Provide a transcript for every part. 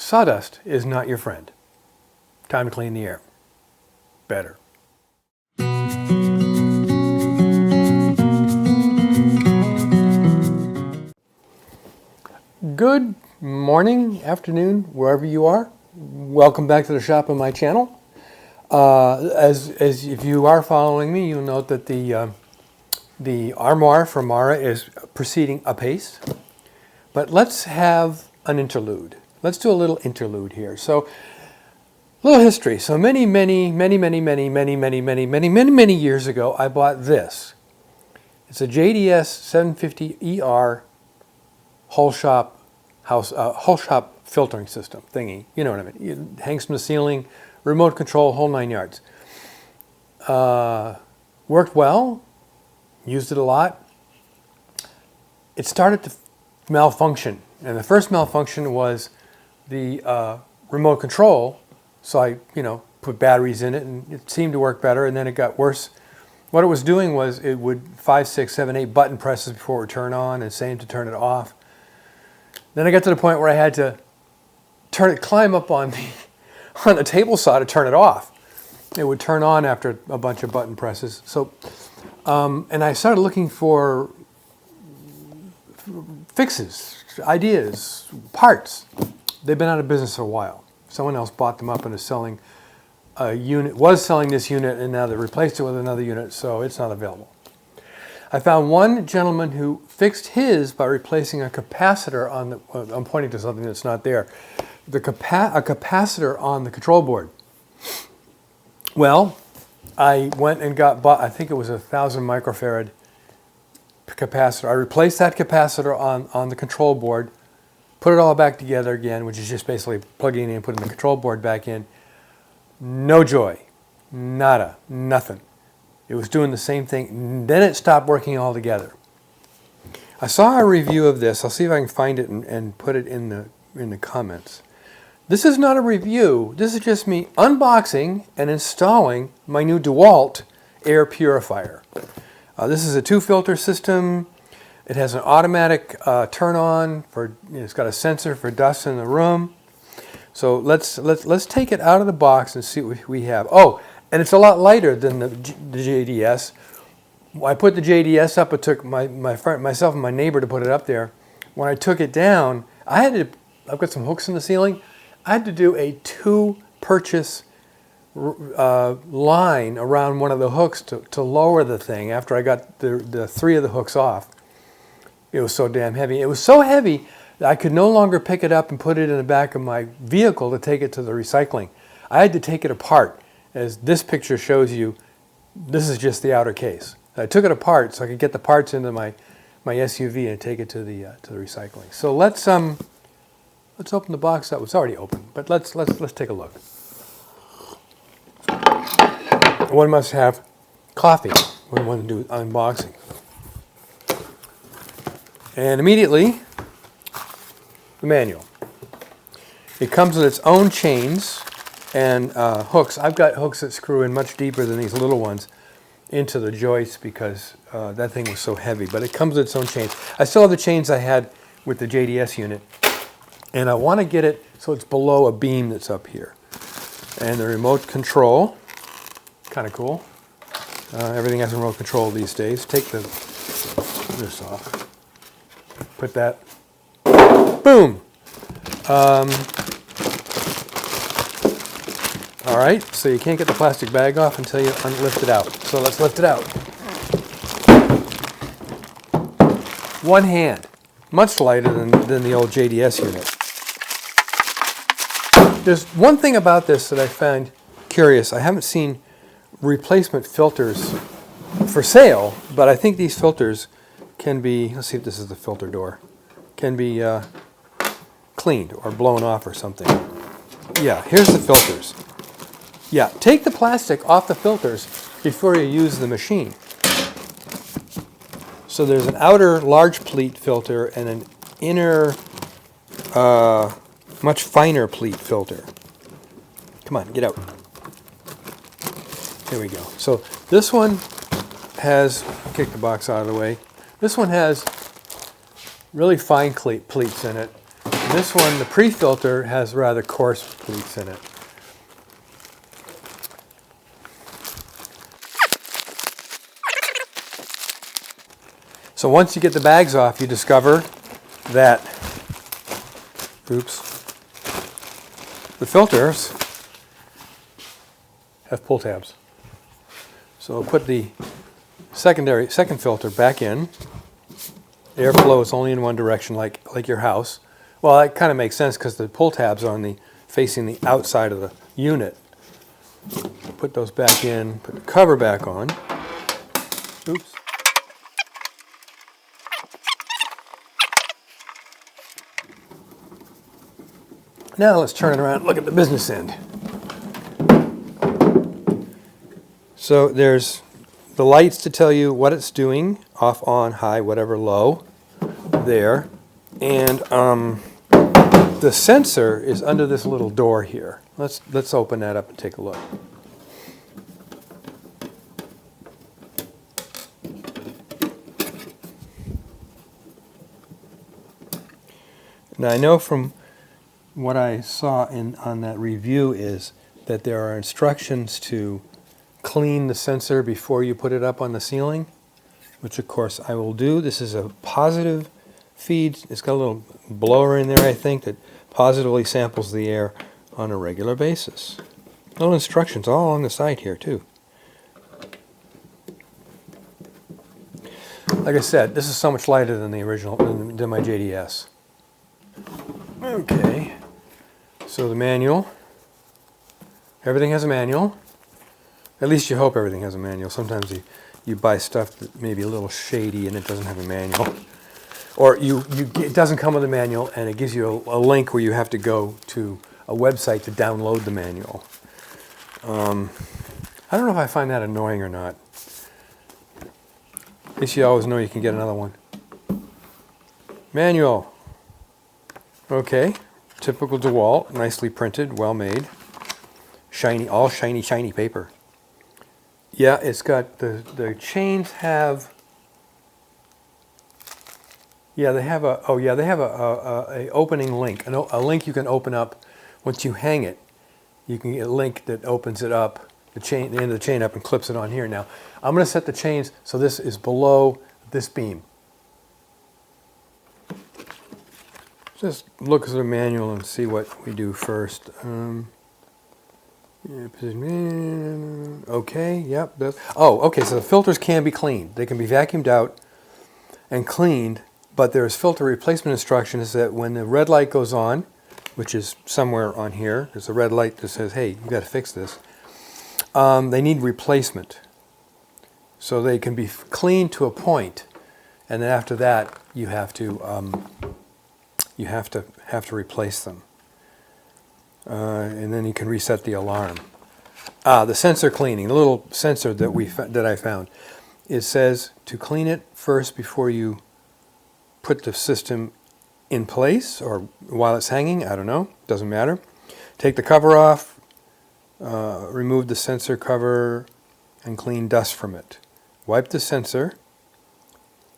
Sawdust is not your friend. Time to clean the air. Better. Good morning, afternoon, wherever you are. Welcome back to the shop on my channel. As if you are following me, you'll note that the armoire from Mara is proceeding apace. But let's have an interlude. Let's do a little interlude here. So, a little history. So many years ago, I bought this. It's a JDS 750ER whole shop filtering system thingy. You know what I mean? It hangs from the ceiling, remote control, whole 9 yards. Worked well. Used it a lot. It started to malfunction, and the first malfunction was the remote control. So I, put batteries in it, and it seemed to work better, and then it got worse. What it was doing was it would 5, 6, 7, 8 button presses before it would turn on, and same to turn it off. Then I got to the point where I had to climb up on the table saw to turn it off. It would turn on after a bunch of button presses. So, and I started looking for fixes, ideas, parts. They've been out of business for a while. Someone else bought them up and is selling a unit, was selling this unit, and now they replaced it with another unit, so it's not available. I found one gentleman who fixed his by replacing a capacitor on the, I'm pointing to something that's not there, a capacitor on the control board. Well, I went and bought, I think it was a 1,000 microfarad capacitor. I replaced that capacitor on the control board, put it all back together again, which is just basically plugging it in and putting the control board back in. No joy. Nada. Nothing. It was doing the same thing. Then it stopped working altogether. I saw a review of this. I'll see if I can find it and put it in the comments. This is not a review. This is just me unboxing and installing my new DeWalt air purifier. This is a 2-filter system. It has an automatic turn on for. It's got a sensor for dust in the room. So let's take it out of the box and see what we have. Oh, and it's a lot lighter than the JDS. I put the JDS up. It took myself and my neighbor to put it up there. When I took it down, I've got some hooks in the ceiling. I had to do a 2-purchase line around one of the hooks to lower the thing after I got the 3 of the hooks off. It was so damn heavy. It was so heavy that I could no longer pick it up and put it in the back of my vehicle to take it to the recycling. I had to take it apart. As this picture shows you, this is just the outer case. I took it apart so I could get the parts into my SUV and take it to the recycling. So let's open the box up. It's already open, but let's take a look. One must have coffee when one do unboxing. And immediately, the manual. It comes with its own chains and hooks. I've got hooks that screw in much deeper than these little ones into the joists because that thing was so heavy. But it comes with its own chains. I still have the chains I had with the JDS unit. And I want to get it so it's below a beam that's up here. And the remote control, kind of cool. Everything has a remote control these days. Take this off. Put that, boom. All right, so you can't get the plastic bag off until you lift it out. So let's lift it out. One hand, much lighter than the old JDS unit. There's one thing about this that I find curious. I haven't seen replacement filters for sale, but I think these filters can be, let's see if this is the filter door, can be cleaned or blown off or something. Yeah, here's the filters. Yeah, take the plastic off the filters before you use the machine. So there's an outer large pleat filter and an inner much finer pleat filter. Come on, get out. There we go. So this one has, kick the box out of the way. This one has really fine pleats in it. This one, the pre-filter, has rather coarse pleats in it. So once you get the bags off, you discover that, oops, the filters have pull tabs. So we'll put the second filter back in. Air flows only in one direction, like your house. Well, that kind of makes sense because the pull tabs are facing the outside of the unit. Put those back in, put the cover back on. Oops. Now let's turn it around and look at the business end. So there's the lights to tell you what it's doing, off, on, high, whatever, low, there. And the sensor is under this little door here. Let's open that up and take a look. Now I know from what I saw on that review is that there are instructions to clean the sensor before you put it up on the ceiling, which of course I will do. This is a positive feed. It's got a little blower in there, I think, that positively samples the air on a regular basis. Little instructions all on the side here too. Like I said, this is so much lighter than the original, than my JDS. Okay, so the manual. Everything has a manual. At least you hope everything has a manual. Sometimes you buy stuff that may be a little shady and it doesn't have a manual. Or it doesn't come with a manual and it gives you a link where you have to go to a website to download the manual. I don't know if I find that annoying or not. At least you always know you can get another one. Manual. Okay, typical DeWalt, nicely printed, well made. Shiny, all shiny, shiny paper. Yeah, it's got the chains have. Yeah, they have a. Oh yeah, they have a opening link, a link you can open up once you hang it. You can get a link that opens it up, the end of the chain up, and clips it on here. Now, I'm going to set the chains so this is below this beam. Just look at the manual and see what we do first. Okay, yep. Oh, okay, so the filters can be cleaned. They can be vacuumed out and cleaned, but there's filter replacement instructions that when the red light goes on, which is somewhere on here, there's a red light that says, hey, you got to fix this. They need replacement. So they can be cleaned to a point, and then after that, you have to replace them. And then you can reset the alarm. The sensor cleaning, the little sensor that I found. It says to clean it first before you put the system in place or while it's hanging. I don't know. Doesn't matter. Take the cover off, remove the sensor cover, and clean dust from it. Wipe the sensor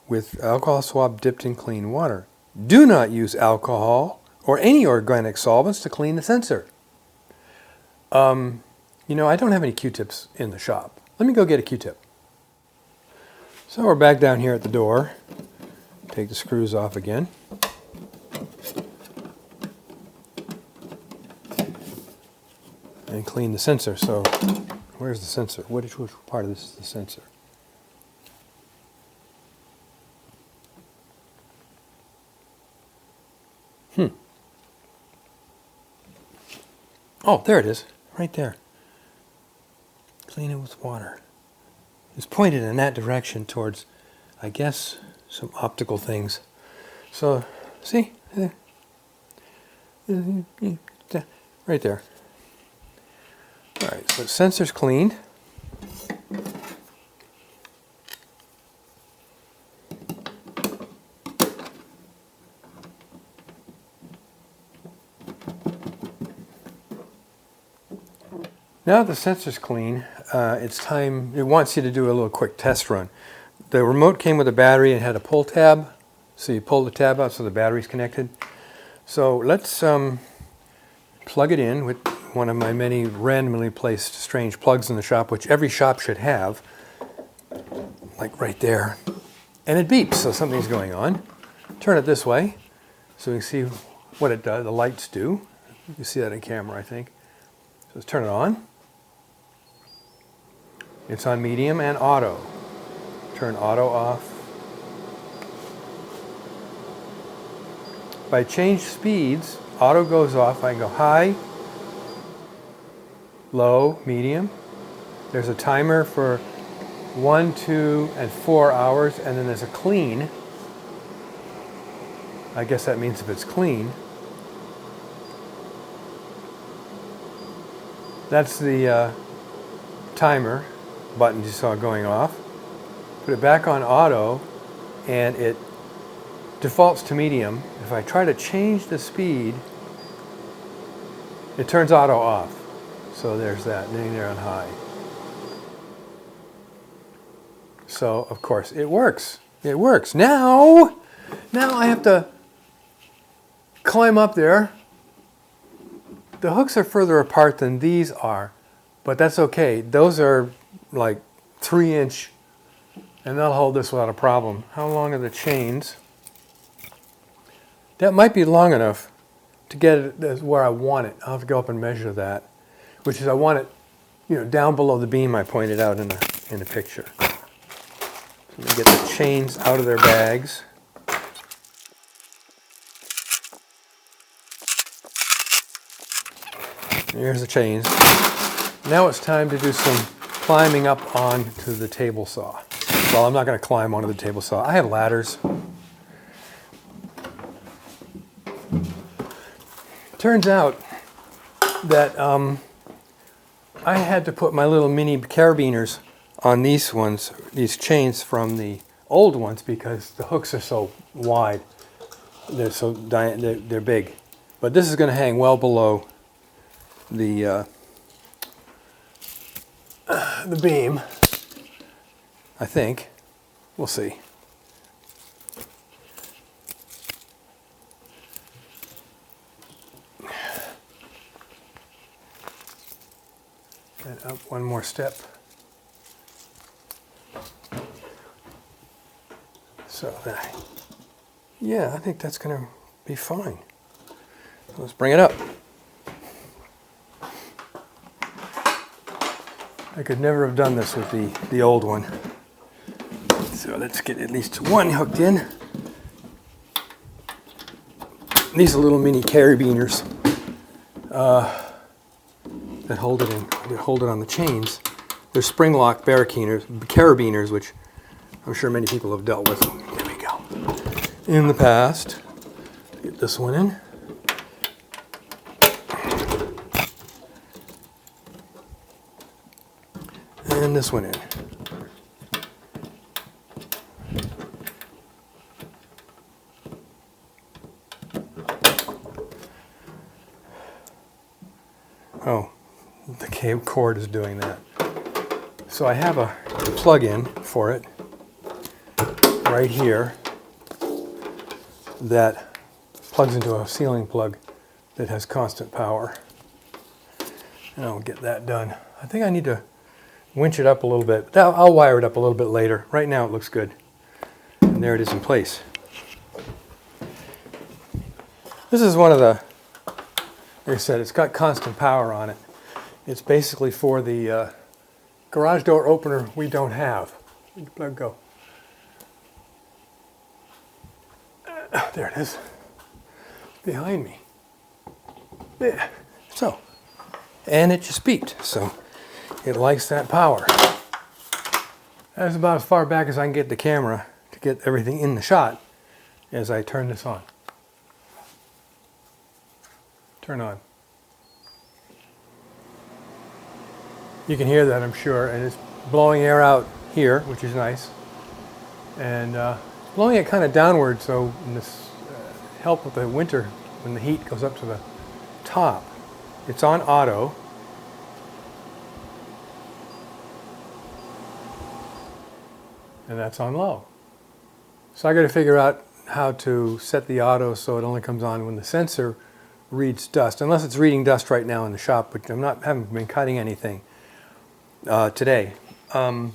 with alcohol swab dipped in clean water. Do not use alcohol or any organic solvents to clean the sensor. You know, I don't have any Q-tips in the shop. Let me go get a Q-tip. So we're back down here at the door. Take the screws off again. And clean the sensor. So where's the sensor? Which part of this is the sensor? Oh, there it is, right there. Clean it with water. It's pointed in that direction towards, I guess, some optical things. So, see? Right there. All right, so the sensor's cleaned. Now the sensor's clean, it's time, it wants you to do a little quick test run. The remote came with a battery and had a pull tab, so you pull the tab out so the battery's connected. So let's plug it in with one of my many randomly placed strange plugs in the shop, which every shop should have, like right there. And it beeps, so something's going on. Turn it this way so we can see what it does, the lights do. You can see that in camera, I think. So let's turn it on. It's on medium and auto. Turn auto off. If I change speeds, auto goes off. I can go high, low, medium. There's a timer for 1, 2, and 4 hours, and then there's a clean. I guess that means if it's clean. That's the timer button you saw going off. Put it back on auto, and it defaults to medium. If I try to change the speed, it turns auto off. So there's that, then there on high. So, of course, it works. It works. Now I have to climb up there. The hooks are further apart than these are, but that's okay. Those are like 3-inch, and they'll hold this without a problem. How long are the chains? That might be long enough to get it where I want it. I'll have to go up and measure that, which is I want it, down below the beam I pointed out in the picture. So we get the chains out of their bags. Here's the chains. Now it's time to do some climbing up onto the table saw. Well, I'm not going to climb onto the table saw. I have ladders. Turns out that I had to put my little mini carabiners on these ones, these chains from the old ones, because the hooks are so wide. They're big. But this is going to hang well below the beam, I think. We'll see. And up one more step. So yeah, I think that's going to be fine. Let's bring it up. I could never have done this with the old one. So let's get at least one hooked in. These are little mini carabiners that hold it on the chains. They're spring lock carabiners, which I'm sure many people have dealt with. There we go. In the past, get this one in. And this one in. Oh, the cable cord is doing that. So I have a plug-in for it right here that plugs into a ceiling plug that has constant power. And I'll get that done. I think I need to winch it up a little bit. I'll wire it up a little bit later. Right now it looks good. And there it is in place. This is one of the, like I said, it's got constant power on it. It's basically for the garage door opener we don't have. Where'd the plug go? There it is. Behind me. Yeah. So, and it just beeped. So it likes that power. That's about as far back as I can get the camera to get everything in the shot as I turn this on. Turn on. You can hear that, I'm sure, and it's blowing air out here, which is nice. And blowing it kind of downward, so in this help with the winter when the heat goes up to the top. It's on auto. And that's on low. So I got to figure out how to set the auto so it only comes on when the sensor reads dust, unless it's reading dust right now in the shop, but haven't been cutting anything today. So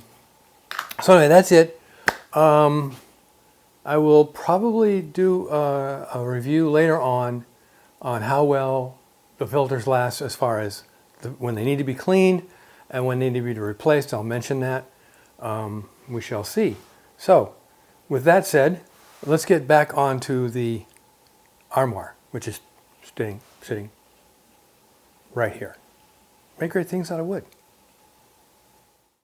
anyway, that's it. I will probably do a review later on how well the filters last as far as when they need to be cleaned and when they need to be replaced. I'll mention that. We shall see. So, with that said, let's get back onto the armoire, which is sitting right here. Make great things out of wood.